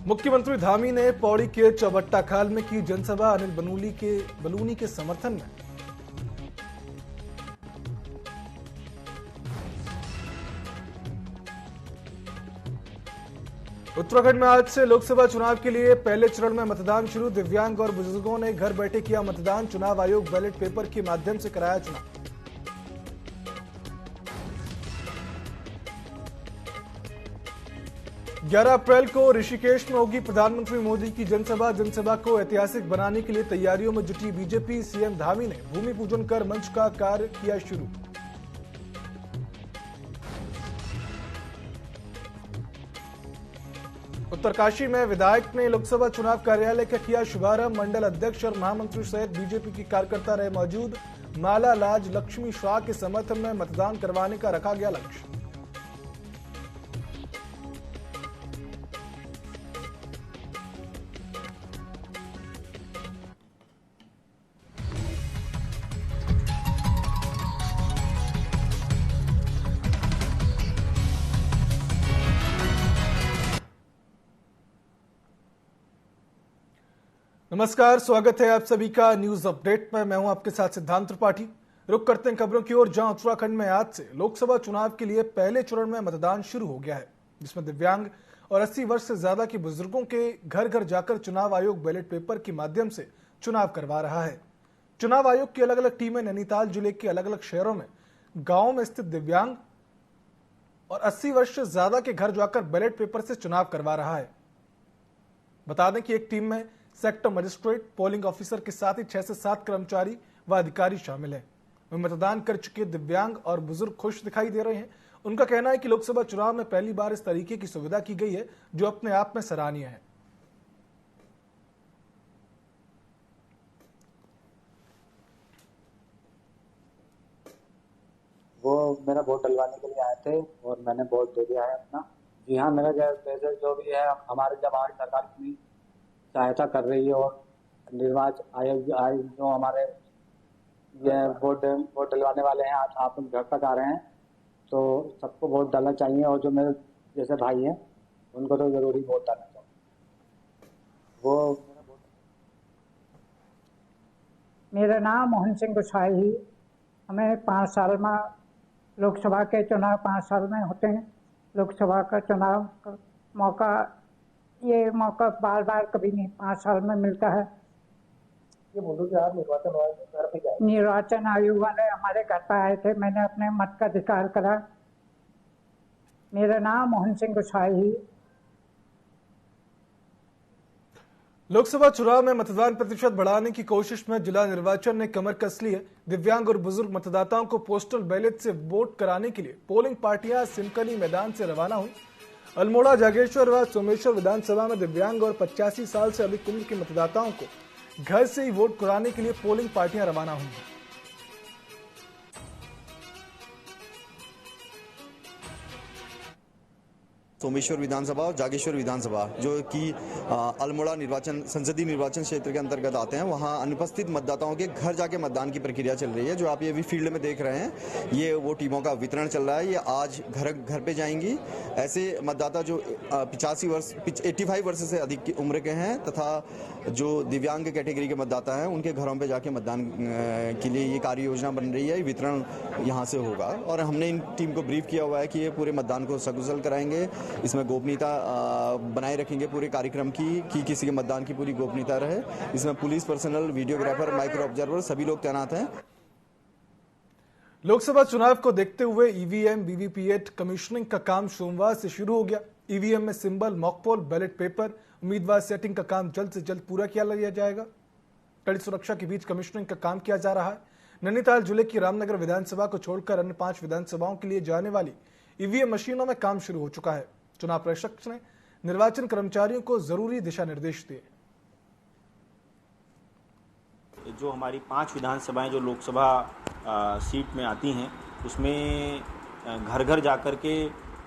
मुख्यमंत्री धामी ने पौड़ी के चौबट्टा खाल में की जनसभा अनिल बलूनी के समर्थन में। उत्तराखंड में आज से लोकसभा चुनाव के लिए पहले चरण में मतदान शुरू। दिव्यांग और बुजुर्गों ने घर बैठे किया मतदान। चुनाव आयोग बैलेट पेपर के माध्यम से कराया चुनाव। ग्यारह अप्रैल को ऋषिकेश में होगी प्रधानमंत्री मोदी की जनसभा। जनसभा को ऐतिहासिक बनाने के लिए तैयारियों में जुटी बीजेपी। सीएम धामी ने भूमि पूजन कर मंच का कार्य किया शुरू। उत्तरकाशी में विधायक ने लोकसभा चुनाव कार्यालय का किया शुभारंभ। मंडल अध्यक्ष और महामंत्री सहित बीजेपी के कार्यकर्ता रहे मौजूद। माला लाज लक्ष्मी शाह के समर्थन में मतदान करवाने का रखा गया लक्ष्य। नमस्कार, स्वागत है आप सभी का न्यूज अपडेट में। मैं हूं आपके साथ सिद्धांत त्रिपाठी। रुक करते हैं खबरों की ओर, जहां उत्तराखंड में आज से लोकसभा चुनाव के लिए पहले चरण में मतदान शुरू हो गया है, जिसमें दिव्यांग और 80 वर्ष से ज्यादा के बुजुर्गों के घर घर जाकर चुनाव आयोग बैलेट पेपर के माध्यम से चुनाव करवा रहा है। चुनाव आयोग की अलग अलग टीमें नैनीताल जिले के अलग अलग शहरों में गाँव में स्थित दिव्यांग और 80 वर्ष से ज्यादा के घर जाकर बैलेट पेपर से चुनाव करवा रहा है। बता दें कि एक टीम में सेक्टर मजिस्ट्रेट, पोलिंग ऑफिसर के साथ ही 6 से 7 कर्मचारी व अधिकारी शामिल हैं। वे मतदान कर चुके दिव्यांग और बुजुर्ग खुश दिखाई दे रहे हैं। उनका कहना है कि लोकसभा चुनाव में पहली बार इस तरीके की सुविधा की गई है, जो अपने आप में सराहनीय है। वो मेरा वोट डलवाने के लिए आए थे और मैंने वोट दे दिया है अपना। जी हाँ, मेरा जैसे जो भी है हमारे जब हमारी सरकार की सहायता कर रही है और निर्वाचन आयोग जो हमारे ये वोट डलवाने वाले हैं, आज आप घर तक आ रहे हैं, तो सबको वोट डालना चाहिए। और जो मेरे जैसे भाई हैं उनको तो जरूरी वोट डालना चाहिए। मेरा नाम मोहन सिंह गुसाई। हमें 5 साल में लोकसभा के चुनाव 5 साल में होते हैं। लोकसभा का चुनाव का मौका बार बार कभी नहीं 5 साल में मिलता है। ये बोलो कि आप निर्वाचन आयोग के घर पे गए? निर्वाचन आयोग वाले हमारे घर पर आए थे, मैंने अपने मत का अधिकार करा। मेरा नाम मोहन सिंह गुसाई। लोकसभा चुनाव में मतदान प्रतिशत बढ़ाने की कोशिश में जिला निर्वाचन ने कमर कस ली है। दिव्यांग और बुजुर्ग मतदाताओं को पोस्टल बैलेट से वोट कराने के लिए पोलिंग पार्टियां सिमकली मैदान से रवाना हुई। अल्मोड़ा, जागेश्वर व सोमेश्वर विधानसभा में दिव्यांग और 85 साल से अधिक उम्र के मतदाताओं को घर से ही वोट कराने के लिए पोलिंग पार्टियां रवाना हुई। सोमेश्वर विधानसभा और जागेश्वर विधानसभा जो कि अल्मोड़ा संसदीय निर्वाचन क्षेत्र के अंतर्गत आते हैं, वहां अनुपस्थित मतदाताओं के घर जाके मतदान की प्रक्रिया चल रही है। जो आप ये भी फील्ड में देख रहे हैं, ये वो टीमों का वितरण चल रहा है। ये आज घर पे जाएंगी। ऐसे मतदाता जो 85 वर्ष से अधिक की उम्र के हैं तथा जो दिव्यांग कैटेगरी के मतदाता हैं, उनके घरों पे जाके मतदान के लिए ये कार्य योजना बन रही है। वितरण यहाँ से होगा और हमने इन टीम को ब्रीफ किया हुआ है कि ये पूरे मतदान को सकुशल कराएंगे। इसमें गोपनीयता बनाए रखेंगे पूरे कार्यक्रम की, कि किसी के मतदान की पूरी गोपनीयता रहे। इसमें police personal, videographer, micro observer सभी लोग तैनात हैं। लोकसभा चुनाव को देखते हुए ईवीएम, वीवीपीएट कमीशनिंग का काम सोमवार से शुरू हो गया। ईवीएम में सिंबल, मॉकपोल, बैलेट पेपर, उम्मीदवार सेटिंग का काम जल्द से जल्द पूरा किया लिया जाएगा। कड़ी सुरक्षा के बीच कमीशनिंग का काम किया जा रहा है। नैनीताल जिले की रामनगर विधानसभा को छोड़कर अन्य 5 विधानसभाओं के लिए जाने वाली ईवीएम मशीनों में काम शुरू हो चुका है। चुनाव प्रेक्षक ने निर्वाचन कर्मचारियों को जरूरी दिशा निर्देश दिए। जो हमारी 5 विधानसभाएं जो लोकसभा सीट में आती हैं, उसमें घर घर जाकर के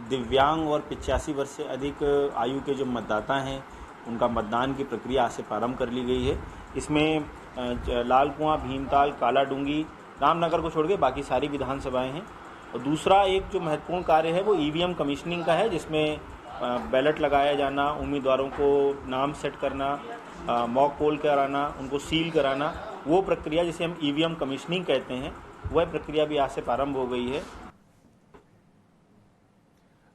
दिव्यांग और 85 वर्ष से अधिक आयु के जो मतदाता हैं, उनका मतदान की प्रक्रिया आज से प्रारंभ कर ली गई है। इसमें लालकुआं, भीमताल, कालाडूंगी, रामनगर को छोड़ के बाकी सारी विधानसभाएं हैं। और दूसरा एक जो महत्वपूर्ण कार्य है वो ईवीएम कमीशनिंग का है, जिसमें बैलेट लगाया जाना, उम्मीदवारों को नाम सेट करना, मॉक पोल कराना, उनको सील कराना, वो प्रक्रिया जिसे हम ईवीएम कमीशनिंग कहते हैं, वह प्रक्रिया भी आज से प्रारंभ हो गई है।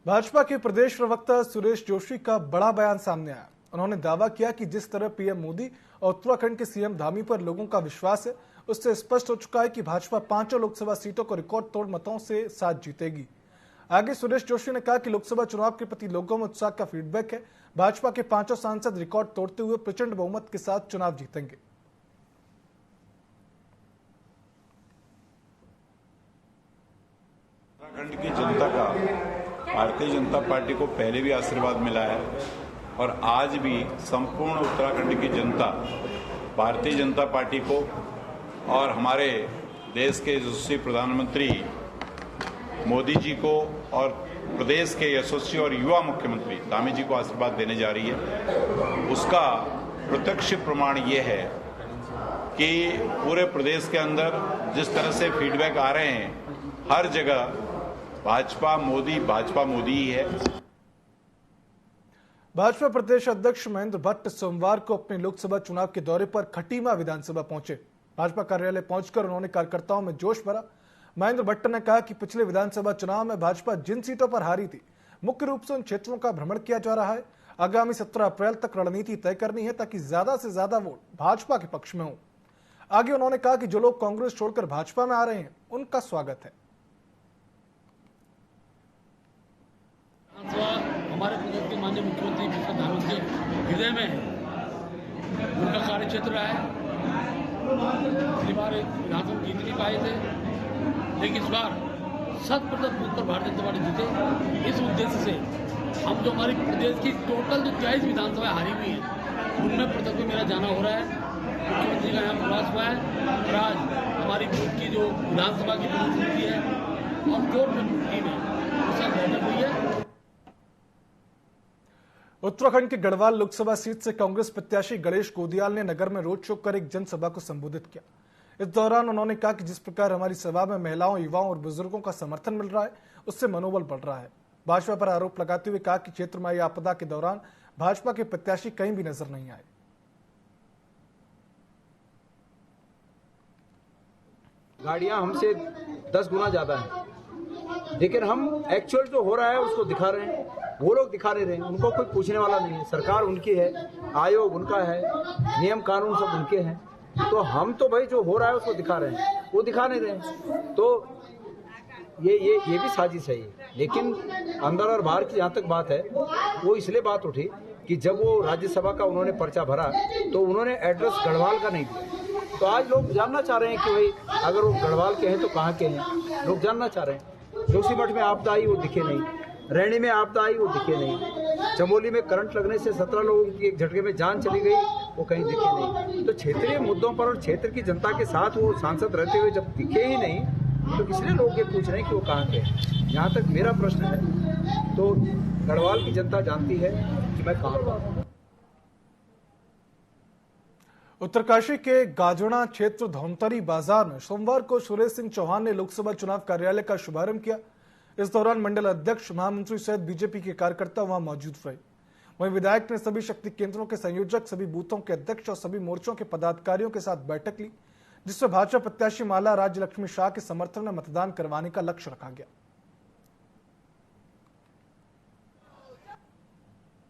भाजपा के प्रदेश प्रवक्ता सुरेश जोशी का बड़ा बयान सामने आया। उन्होंने दावा किया कि जिस तरह पीएम मोदी और उत्तराखंड के सीएम धामी पर लोगों का विश्वास है, उससे स्पष्ट हो चुका है कि भाजपा 5 लोकसभा सीटों को रिकॉर्ड तोड़ मतों से साथ जीतेगी। आगे सुरेश जोशी ने कहा कि लोकसभा चुनाव के प्रति लोगों में उत्साह का फीडबैक है। भाजपा के 5 सांसद रिकॉर्ड तोड़ते हुए प्रचंड बहुमत के साथ चुनाव जीतेंगे। उत्तराखंड की जनता का भारतीय जनता पार्टी को पहले भी आशीर्वाद मिला है और आज भी संपूर्ण उत्तराखंड की जनता भारतीय जनता पार्टी को और हमारे देश के यशस्वी प्रधानमंत्री मोदी जी को और प्रदेश के यशस्वी और युवा मुख्यमंत्री धामी जी को आशीर्वाद देने जा रही है। उसका प्रत्यक्ष प्रमाण ये है कि पूरे प्रदेश के अंदर जिस तरह से फीडबैक आ रहे हैं, हर जगह भाजपा मोदी ही है। भाजपा प्रदेश अध्यक्ष महेंद्र भट्ट सोमवार को अपने लोकसभा चुनाव के दौरे पर खटीमा विधानसभा पहुंचे। भाजपा कार्यालय पहुंचकर उन्होंने कार्यकर्ताओं में जोश भरा। महेंद्र भट्ट ने कहा कि पिछले विधानसभा चुनाव में भाजपा जिन सीटों पर हारी थी, मुख्य रूप से उन क्षेत्रों का भ्रमण किया जा रहा है। आगामी 17 अप्रैल तक रणनीति तय करनी है ताकि ज्यादा से ज्यादा वोट भाजपा के पक्ष में हो। आगे उन्होंने कहा कि जो लोग कांग्रेस छोड़कर भाजपा में आ रहे हैं, उनका स्वागत है। हमारे प्रदेश के माननीय मुख्यमंत्री प्रधानमंत्री के हृदय में है, उनका कार्य क्षेत्र है। पिछली बार विधानसभा जीत नहीं पाए थे, लेकिन इस बार 100% बूथ पर भारतीय जनता पार्टी जीते। इस उद्देश्य से हम जो हमारी प्रदेश की टोटल जो 23 विधानसभा हारी हुई है, उनमें प्रदेश में मेरा जाना हो रहा है। मुख्यमंत्री का यहाँ प्रवास हुआ है और आज हमारी बूथ की जो विधानसभा की प्रमुख है और कोर टीम है, उसका बैठक हुई है। उत्तराखंड के गढ़वाल लोकसभा सीट से कांग्रेस प्रत्याशी गणेश गोदियाल ने नगर में रोड शो कर एक जनसभा को संबोधित किया। इस दौरान उन्होंने कहा कि जिस प्रकार हमारी सभा में महिलाओं, युवाओं और बुजुर्गों का समर्थन मिल रहा है, उससे मनोबल बढ़ रहा है। भाजपा पर आरोप लगाते हुए कहा कि क्षेत्र में आई आपदा के दौरान भाजपा के प्रत्याशी कहीं भी नजर नहीं आए। गाड़ियां हमसे 10 गुना ज्यादा है, लेकिन हम एक्चुअल जो हो रहा है उसको दिखा रहे हैं। वो लोग दिखा नहीं रहे हैं, उनको कोई पूछने वाला नहीं है। सरकार उनकी है, आयोग उनका है, नियम कानून सब उनके हैं। तो हम तो भाई जो हो रहा है उसको दिखा रहे हैं, वो दिखा नहीं रहे हैं। तो ये भी साजिश है। लेकिन अंदर और बाहर की जहाँ तक बात है, वो इसलिए बात उठी कि जब वो राज्यसभा का उन्होंने पर्चा भरा तो उन्होंने एड्रेस गढ़वाल का नहीं दिया। तो आज लोग जानना चाह रहे हैं कि भाई अगर वो गढ़वाल के हैं तो कहाँ के हैं, लोग जानना चाह रहे हैं। जोशीमठ में आपदा आई, वो दिखे नहीं। रैनी में आपदा आई, वो दिखे नहीं। चमोली में करंट लगने से 17 लोगों की एक झटके में जान चली गई, वो कहीं दिखे नहीं। तो क्षेत्रीय मुद्दों पर और क्षेत्र की जनता के साथ वो सांसद रहते हुए जब दिखे ही नहीं, तो इसलिए लोग ये पूछ रहे हैं कि वो कहाँ के हैं। जहाँ तक मेरा प्रश्न है, तो गढ़वाल की जनता जानती है कि मैं कहाँ का हूँ। उत्तरकाशी के गाजोड़ा क्षेत्र धौंतरी बाजार में सोमवार को सुरेश सिंह चौहान ने लोकसभा चुनाव कार्यालय का शुभारंभ किया। इस दौरान मंडल अध्यक्ष, महामंत्री सहित बीजेपी के कार्यकर्ता वहां मौजूद रहे। वहीं विधायक ने सभी शक्ति केंद्रों के संयोजक, सभी बूथों के अध्यक्ष और सभी मोर्चों के पदाधिकारियों के साथ बैठक ली, जिसमें भाजपा प्रत्याशी माला राज्य लक्ष्मी शाह के समर्थन में मतदान करवाने का लक्ष्य रखा गया।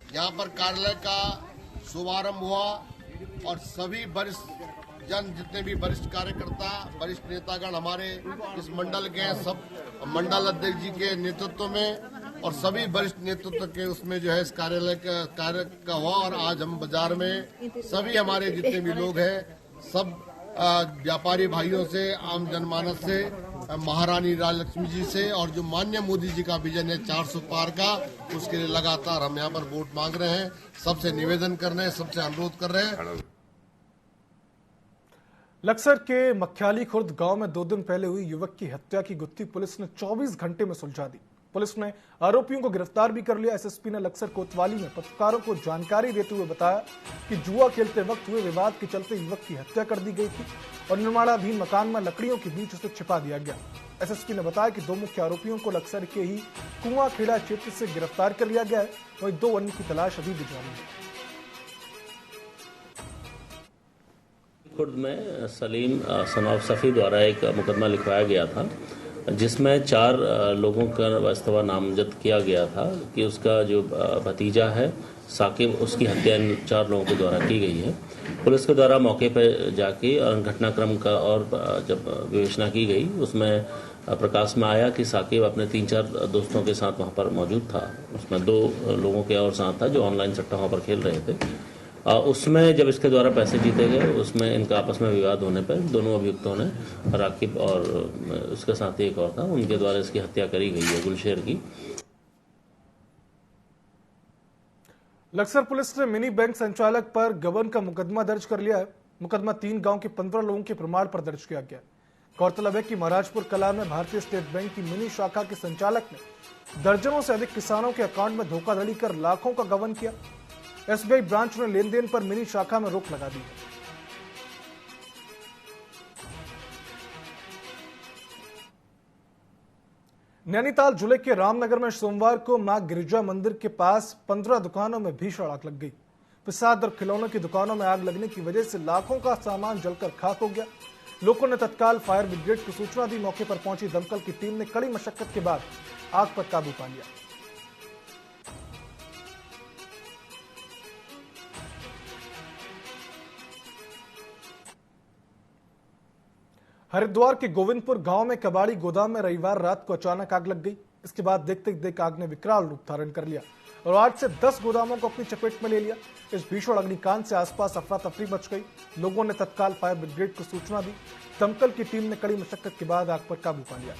यहाँ पर कार्यालय का शुभारंभ हुआ और सभी वरिष्ठ जन, जितने भी वरिष्ठ कार्यकर्ता, वरिष्ठ नेतागण हमारे इस मंडल के, सब मंडल अध्यक्ष जी के नेतृत्व में और सभी वरिष्ठ नेतृत्व के उसमें जो है इस कार्यालय का कार्य का हुआ। और आज हम बाजार में सभी हमारे जितने भी लोग हैं, सब व्यापारी भाइयों से, आम जनमानस से, महारानी राजलक्ष्मी जी से और जो माननीय मोदी जी का विजन है 400 पार का, उसके लिए लगातार हम यहाँ पर वोट मांग रहे हैं। सबसे निवेदन कर रहे हैं, सबसे अनुरोध कर रहे हैं। लक्सर के मख्याली खुर्द गांव में 2 दिन पहले हुई युवक की हत्या की गुत्थी पुलिस ने 24 घंटे में सुलझा दी। पुलिस ने आरोपियों को गिरफ्तार भी कर लिया। एसएसपी ने लक्सर कोतवाली में पत्रकारों को जानकारी देते हुए बताया कि जुआ खेलते वक्त हुए विवाद के चलते युवक की हत्या कर दी गई थी और निर्माणाधीन मकान में लकड़ियों के बीच उसे छिपा दिया गया। एसएसपी ने बताया कि 2 मुख्य आरोपियों को लक्सर के ही कुआंखेड़ा क्षेत्र से गिरफ्तार कर लिया गया है, वहीं 2 अन्य की तलाश अभी भी जारी है। खुर्द में सलीम सनौफ सफ़ी द्वारा एक मुकदमा लिखवाया गया था जिसमें 4 लोगों का वास्तवा नामजद किया गया था कि उसका जो भतीजा है साकिब, उसकी हत्या इन 4 लोगों के द्वारा की गई है। पुलिस के द्वारा मौके पर जाके घटनाक्रम का और जब विवेचना की गई उसमें प्रकाश में आया कि साकिब अपने 3-4 दोस्तों के साथ वहां पर मौजूद था। उसमें 2 लोगों के और साथ था जो ऑनलाइन सट्टा वहां पर खेल रहे थे। उसमें जब इसके द्वारा पैसे जीते गए उसमें इनका आपस में विवाद होने पर दोनों अभियुक्तों ने, राकिब और उसके साथ एक और था, उनके द्वारा इसकी हत्या करी गई है गुलशेर की। लक्सर पुलिस ने मिनी बैंक संचालक पर गबन का मुकदमा दर्ज कर लिया है। मुकदमा 3 गांव के 15 लोगों के प्रमाण पर दर्ज किया गया। गौरतलब है कि महाराजपुर कला में भारतीय स्टेट बैंक की मिनी शाखा के संचालक ने दर्जनों से अधिक किसानों के अकाउंट में धोखाधड़ी कर लाखों का गबन किया। एसबीआई ब्रांच ने लेन देन पर मिनी शाखा में रोक लगा दी है। नैनीताल जिले के रामनगर में सोमवार को मां गिरिजा मंदिर के पास 15 दुकानों में भीषण आग लग गई। प्रसाद और खिलौनों की दुकानों में आग लगने की वजह से लाखों का सामान जलकर खाक हो गया। लोगों ने तत्काल फायर ब्रिगेड को सूचना दी। मौके पर पहुंची दमकल की टीम ने कड़ी मशक्कत के बाद आग पर काबू पा लिया। हरिद्वार के गोविंदपुर गांव में कबाड़ी गोदाम में रविवार रात को अचानक आग लग गई। इसके बाद देखते देख आग ने विकराल रूप धारण कर लिया और 8 से 10 गोदामों को अपनी चपेट में ले लिया। इस भीषण अग्निकांड से आसपास अफरा तफरी मच गई। लोगों ने तत्काल फायर ब्रिगेड को सूचना दी। दमकल की टीम ने कड़ी मशक्कत के बाद आग पर काबू पा लिया।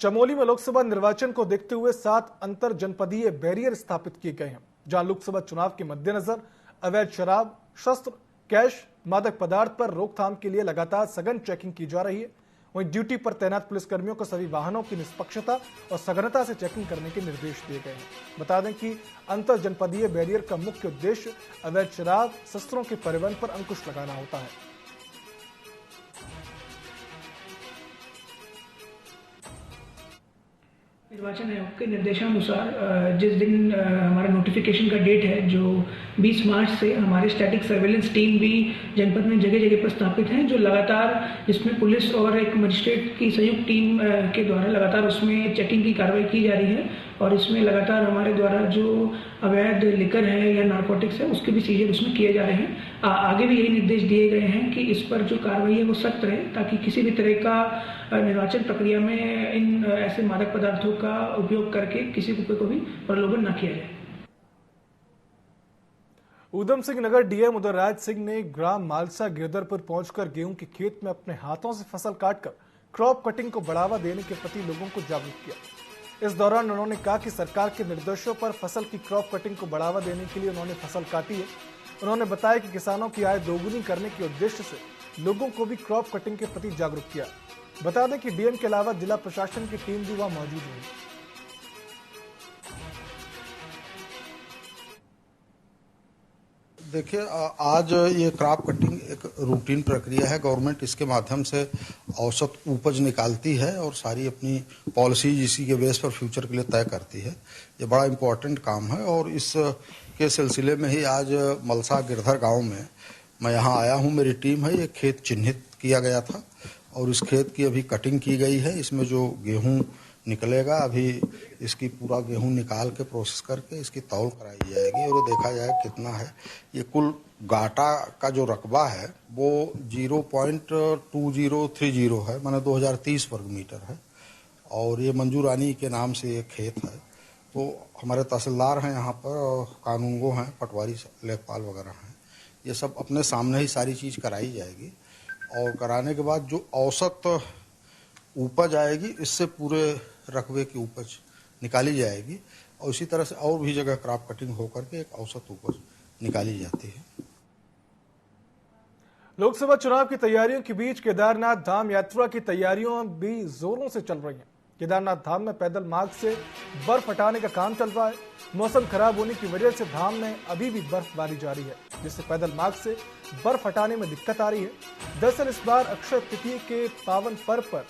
चमोली में लोकसभा निर्वाचन को देखते हुए 7 अंतर जनपदीय बैरियर स्थापित किए गए हैं, जहां लोकसभा चुनाव के मद्देनजर अवैध शराब, शस्त्र, कैश, मादक पदार्थ पर रोकथाम के लिए लगातार सघन चेकिंग की जा रही है। वहीं ड्यूटी पर तैनात पुलिसकर्मियों को सभी वाहनों की निष्पक्षता और सघनता से चेकिंग करने के निर्देश दिए गए हैं। बता दें कि अंतर जनपदीय बैरियर का मुख्य उद्देश्य अवैध शराब, शस्त्रों के परिवहन पर अंकुश लगाना होता है। निर्वाचन आयोग के निर्देशानुसार जिस दिन हमारा नोटिफिकेशन का डेट है, जो 20 मार्च से हमारे स्टैटिक सर्वेलेंस टीम भी जनपद में जगह जगह पर स्थापित हैं, जो लगातार जिसमें पुलिस और एक मजिस्ट्रेट की संयुक्त टीम के द्वारा लगातार उसमें चेकिंग की कार्रवाई की जा रही है। और इसमें लगातार हमारे द्वारा जो अवैध लिकर है या नारकोटिक्स है उसके भी सीजर उसमें किए जा रहे हैं। आगे भी यही निर्देश दिए गए हैं कि इस पर जो कार्रवाई है वो सख्त रहे, ताकि किसी भी तरह का निर्वाचन प्रक्रिया में इन ऐसे मादक पदार्थों का उपयोग करके किसी को भी प्रलोभन न किया जाए। ऊधम सिंह नगर डीएम उदयराज सिंह ने ग्राम मालसा गिरदरपुर पहुंचकर गेहूं के खेत में अपने हाथों से फसल काटकर क्रॉप कटिंग को बढ़ावा देने के प्रति लोगों को जागरूक किया। इस दौरान उन्होंने कहा कि सरकार के निर्देशों पर फसल की क्रॉप कटिंग को बढ़ावा देने के लिए उन्होंने फसल काटी है। उन्होंने बताया कि किसानों की आय दोगुनी करने के उद्देश्य से लोगों को भी क्रॉप कटिंग के प्रति जागरूक किया। बता दें कि डीएम के अलावा जिला प्रशासन की टीम भी वहां मौजूद रही। देखिए, आज ये क्रॉप कटिंग एक रूटीन प्रक्रिया है। गवर्नमेंट इसके माध्यम से औसत उपज निकालती है और सारी अपनी पॉलिसीज इसी के बेस पर फ्यूचर के लिए तय करती है। ये बड़ा इम्पोर्टेंट काम है और इस के सिलसिले में ही आज मलसा गिरधर गांव में मैं यहाँ आया हूँ। मेरी टीम है। ये खेत चिन्हित किया गया था और इस खेत की अभी कटिंग की गई है। इसमें जो गेहूँ निकलेगा, अभी इसकी पूरा गेहूं निकाल के प्रोसेस करके इसकी तौल कराई जाएगी और देखा जाए कितना है। ये कुल गाटा का जो रकबा है वो 0.2030 है, माने 2030 वर्ग मीटर है और ये मंजू रानी के नाम से ये खेत है। तो हमारे तहसीलदार हैं यहाँ पर और कानूनगो हैं, पटवारी लेखपाल वगैरह हैं। ये सब अपने सामने ही सारी चीज़ कराई जाएगी और कराने के बाद जो औसत उपज आएगी इससे पूरे रकबे की उपज निकाली जाएगी और इसी तरह से और भी जगह क्रॉप कटिंग होकर के एक औसत उपज निकाली जाती है। लोकसभा चुनाव की तैयारियों के बीच केदारनाथ धाम यात्रा की तैयारियां भी जोरों से चल रही हैं। केदारनाथ धाम में पैदल मार्ग से बर्फ हटाने का काम चल रहा है। मौसम खराब होने की वजह से धाम में अभी भी बर्फबारी जारी है, जिससे पैदल मार्ग से बर्फ हटाने में दिक्कत आ रही है। दरअसल इस बार अक्षय तृतीया के पावन पर्व पर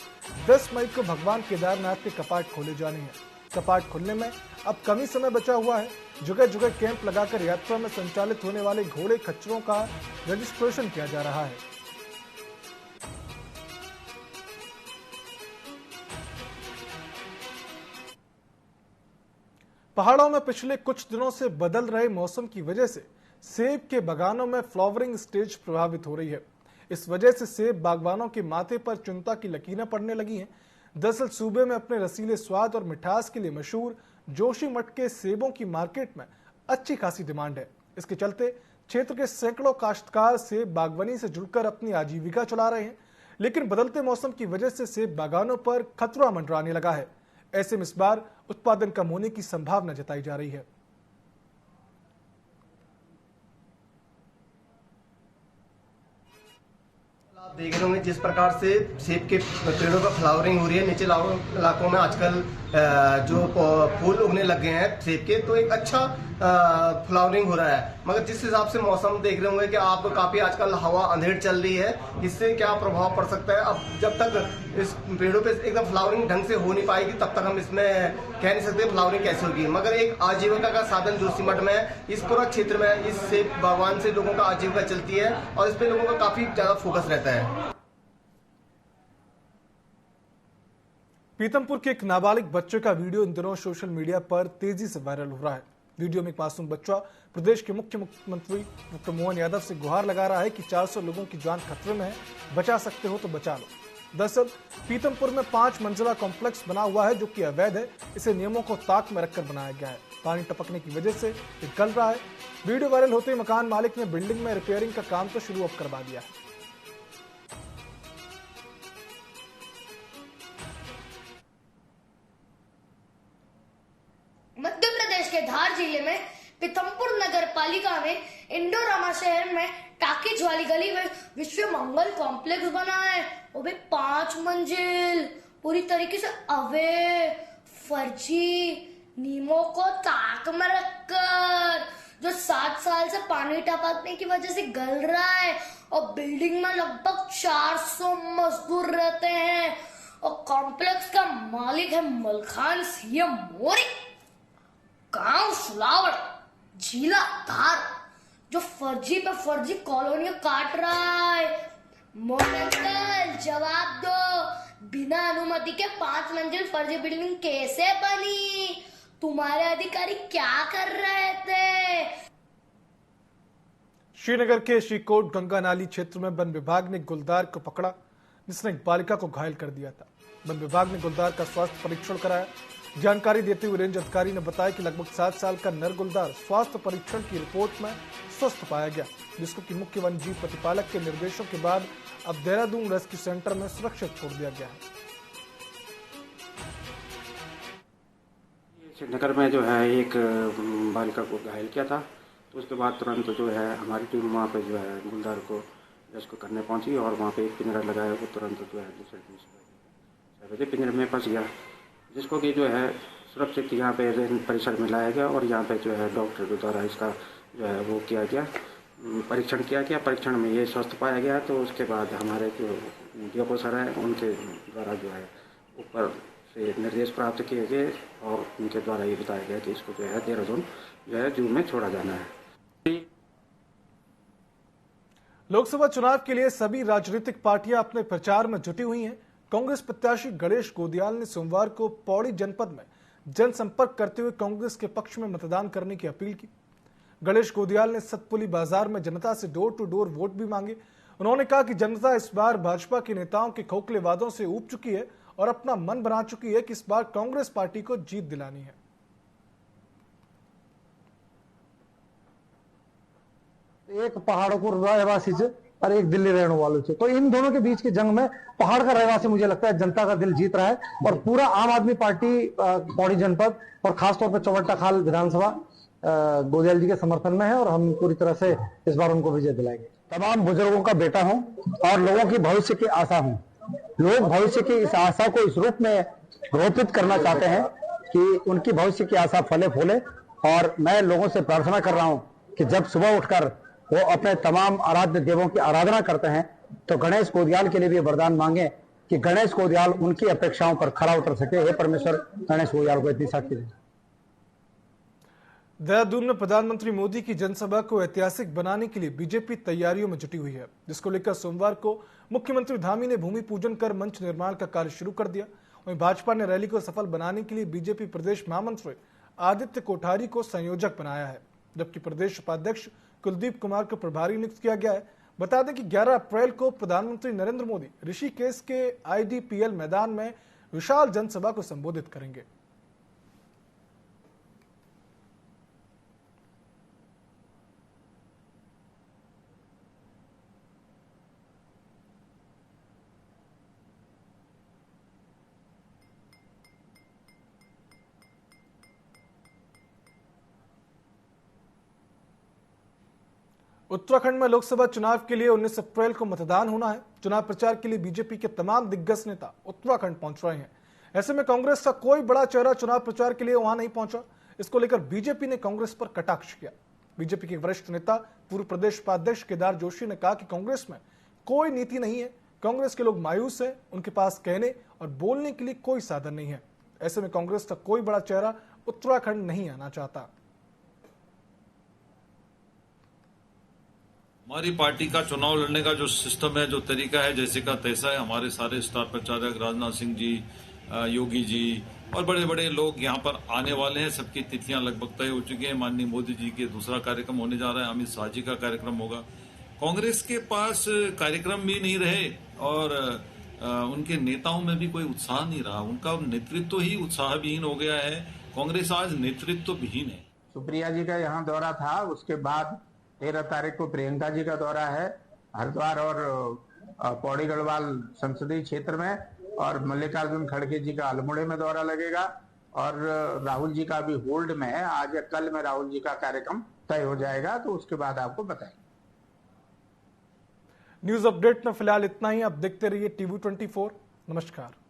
10 मई को भगवान केदारनाथ के कपाट खोले जाने हैं। कपाट खुलने में अब कम ही समय बचा हुआ है। जगह जगह कैंप लगाकर यात्रा में संचालित होने वाले घोड़े खच्चरों का रजिस्ट्रेशन किया जा रहा है। पहाड़ों में पिछले कुछ दिनों से बदल रहे मौसम की वजह से सेब के बागानों में फ्लावरिंग स्टेज प्रभावित हो रही है। इस वजह से सेब बागवानों के माथे पर चिंता की लकीरें पड़ने लगी हैं। दरअसल सूबे में अपने रसीले स्वाद और मिठास के लिए मशहूर जोशीमठ के सेबों की मार्केट में अच्छी खासी डिमांड है। इसके चलते क्षेत्र के सैकड़ों काश्तकार सेब बागवानी से जुड़कर अपनी आजीविका चला रहे हैं, लेकिन बदलते मौसम की वजह से सेब बागानों पर खतरा मंडराने लगा है। ऐसे में इस बार उत्पादन कम होने की संभावना जताई जा रही है। आप देख रहे होंगे जिस प्रकार से सेब के पेड़ों पर फ्लावरिंग हो रही है। निचले इलाकों में आजकल जो फूल उगने लग गए हैं सेब के, तो एक अच्छा फ्लावरिंग हो रहा है। मगर जिस हिसाब से मौसम देख रहे होंगे कि आप काफी आजकल हवा अंधेर चल रही है, इससे क्या प्रभाव पड़ सकता है। अब जब तक इस पेड़ों पे एकदम फ्लावरिंग ढंग से हो नहीं पाएगी तब तक हम इसमें कह नहीं सकते फ्लावरिंग कैसे होगी। मगर एक आजीविका का साधन जोशीमठ में इस पूरा क्षेत्र में इस सेब बागवान से लोगों का आजीविका चलती है और इस पे लोगों का काफी ज्यादा फोकस रहता है। पीतमपुर के एक नाबालिग बच्चे का वीडियो इन दिनों सोशल मीडिया पर तेजी से वायरल हो रहा है। वीडियो में एक मासूम बच्चा प्रदेश के मुख्यमंत्री डॉक्टर मोहन यादव से गुहार लगा रहा है कि 400 लोगों की जान खतरे में है, बचा सकते हो तो बचा लो। दरअसल पीतमपुर में 5 मंजिला कॉम्प्लेक्स बना हुआ है जो कि अवैध है। इसे नियमों को ताक में रखकर बनाया गया है। पानी टपकने की वजह से ये गल रहा है। वीडियो वायरल होते ही मकान मालिक ने बिल्डिंग में रिपेयरिंग का काम तो शुरू अब करवा दिया है। मध्य प्रदेश के धार जिले में पीतमपुर नगर पालिका में इंडोरामा शहर में टाकीज वाली गली में विश्व मंगल कॉम्प्लेक्स बना है। वो भी 5 मंजिल, पूरी तरीके से अवैध, फर्जी, नियमों को ताक में रखकर, जो 7 साल से पानी टपकने की वजह से गल रहा है। और बिल्डिंग में लगभग 400 मजदूर रहते हैं। और कॉम्प्लेक्स का मालिक है मलखान सीएम मोरी। गांव सुलावड़ जिला धार जो फर्जी पे फर्जी कॉलोनियां काट रहा है। मोहन जवाब दो, बिना अनुमति के 5 मंजिल फर्जी बिल्डिंग कैसे बनी? तुम्हारे अधिकारी क्या कर रहे थे? श्रीनगर के श्रीकोट गंगा नाली क्षेत्र में वन विभाग ने गुलदार को पकड़ा, जिसने एक बालिका को घायल कर दिया था। वन विभाग ने गुलदार का स्वास्थ्य परीक्षण कराया। जानकारी देते हुए रेंज अधिकारी ने बताया कि लगभग 7 साल का नर गुलदार स्वास्थ्य परीक्षण की रिपोर्ट में स्वस्थ पाया गया, जिसको कि मुख्य वन जीव प्रतिपालक के निर्देशों के बाद अब देहरादून रेस्क्यू सेंटर में सुरक्षित छोड़ दिया गया है। श्रीनगर में जो है एक बालिका को घायल किया था, तो उसके बाद तुरंत जो है हमारी टीम वहाँ पे जो है गुलदार को रेस्क्यू करने पहुंची और वहाँ पे एक पिंजरा लगाया। वो तुरंत जो है दूसरे दिन पिंजरे में फंस गया, जिसको कि जो है सुरक्षित यहाँ पे परिसर में लाया गया और यहाँ पे जो है डॉक्टर के द्वारा इसका जो है वो किया गया, परीक्षण किया गया। परीक्षण में ये स्वस्थ पाया गया। तो उसके बाद हमारे जो डीएफओ सर हैं उनके द्वारा जो है ऊपर से निर्देश प्राप्त किए गए और उनके द्वारा ये बताया गया कि इसको जो है देहरादून जो है जू में छोड़ा जाना है। लोकसभा चुनाव के लिए सभी राजनीतिक पार्टियां अपने प्रचार में जुटी हुई हैं। कांग्रेस प्रत्याशी गणेश गोदियाल ने सोमवार को पौड़ी जनपद में जनसंपर्क करते हुए कांग्रेस के पक्ष में मतदान करने की अपील की। गणेश गोदियाल ने सतपुली बाजार में जनता से डोर टू डोर वोट भी मांगे। उन्होंने कहा कि जनता इस बार भाजपा के नेताओं के खोखले वादों से ऊब चुकी है और अपना मन बना चुकी है कि इस बार कांग्रेस पार्टी को जीत दिलानी है। एक पहाड़ों को रहवासी से और एक दिल्ली रहने वालों से, तो इन दोनों के बीच की जंग में पहाड़ का रहवासी मुझे लगता है जनता का दिल जीत रहा है। और पूरा आम आदमी पार्टी पौड़ी जनपद और खासतौर पर चौबट्टा खाल विधानसभा गोदियाल जी के समर्थन में है और हम पूरी तरह से इस बार उनको विजय दिलाएंगे। तमाम बुजुर्गों का बेटा हूं और लोगों की भविष्य की आशा हूं। लोग भविष्य की इस आशा को इस रूप में रोपित करना चाहते हैं कि उनकी भविष्य की आशा फले फूले, और मैं लोगों से प्रार्थना कर रहा हूं कि जब सुबह उठकर वो अपने तमाम आराध्य देवों की आराधना करते हैं तो गणेश गोदियाल के लिए भी वरदान मांगे कि गणेश गोदियाल उनकी अपेक्षाओं पर खरा उतर सके। हे परमेश्वर, गणेश गोदियाल को इतनी शक्ति दे। देहरादून में प्रधानमंत्री मोदी की जनसभा को ऐतिहासिक बनाने के लिए बीजेपी तैयारियों में जुटी हुई है, जिसको लेकर सोमवार को मुख्यमंत्री धामी ने भूमि पूजन कर मंच निर्माण का कार्य शुरू कर दिया। वहीं भाजपा ने रैली को सफल बनाने के लिए बीजेपी प्रदेश महामंत्री आदित्य कोठारी को संयोजक बनाया है, जबकि प्रदेश उपाध्यक्ष कुलदीप कुमार को प्रभारी नियुक्त किया गया है। बता दें कि 11 अप्रैल को प्रधानमंत्री नरेंद्र मोदी ऋषिकेश के IDPL मैदान में विशाल जनसभा को संबोधित करेंगे। उत्तराखंड में लोकसभा चुनाव के लिए 19 अप्रैल को मतदान होना है। चुनाव प्रचार के लिए बीजेपी के तमाम दिग्गज नेता उत्तराखंड पहुंच रहे हैं। ऐसे में कांग्रेस का कोई बड़ा चेहरा चुनाव प्रचार के लिए वहां नहीं पहुंचा। इसको लेकर बीजेपी ने कांग्रेस पर कटाक्ष किया। बीजेपी के वरिष्ठ नेता पूर्व प्रदेश उपाध्यक्ष केदार जोशी ने कहा कि कांग्रेस में कोई नीति नहीं है, कांग्रेस के लोग मायूस हैं, उनके पास कहने और बोलने के लिए कोई साधन नहीं है। ऐसे में कांग्रेस का कोई बड़ा चेहरा उत्तराखंड नहीं आना चाहता। हमारी पार्टी का चुनाव लड़ने का जो सिस्टम है, जो तरीका है, जैसे का तैसा है। हमारे सारे स्टार प्रचारक राजनाथ सिंह जी, योगी जी और बड़े बड़े लोग यहाँ पर आने वाले हैं। सबकी तिथियां लगभग तय हो चुकी हैं। माननीय मोदी जी के दूसरा कार्यक्रम होने जा रहा है, अमित शाह जी का कार्यक्रम होगा। कांग्रेस के पास कार्यक्रम भी नहीं रहे और उनके नेताओं में भी कोई उत्साह नहीं रहा। उनका नेतृत्व ही उत्साहविहीन हो गया है। कांग्रेस आज नेतृत्व विहीन है। सुप्रिया जी का यहाँ दौरा था, उसके बाद 13 तारीख को प्रियंका जी का दौरा है हरिद्वार और पौड़ी गढ़वाल संसदीय क्षेत्र में, और मल्लिकार्जुन खड़गे जी का अल्मोड़े में दौरा लगेगा, और राहुल जी का भी होल्ड में है। आज या कल में राहुल जी का कार्यक्रम तय हो जाएगा, तो उसके बाद आपको बताएंगे। न्यूज अपडेट में फिलहाल इतना ही। आप देखते रहिए TV24। नमस्कार।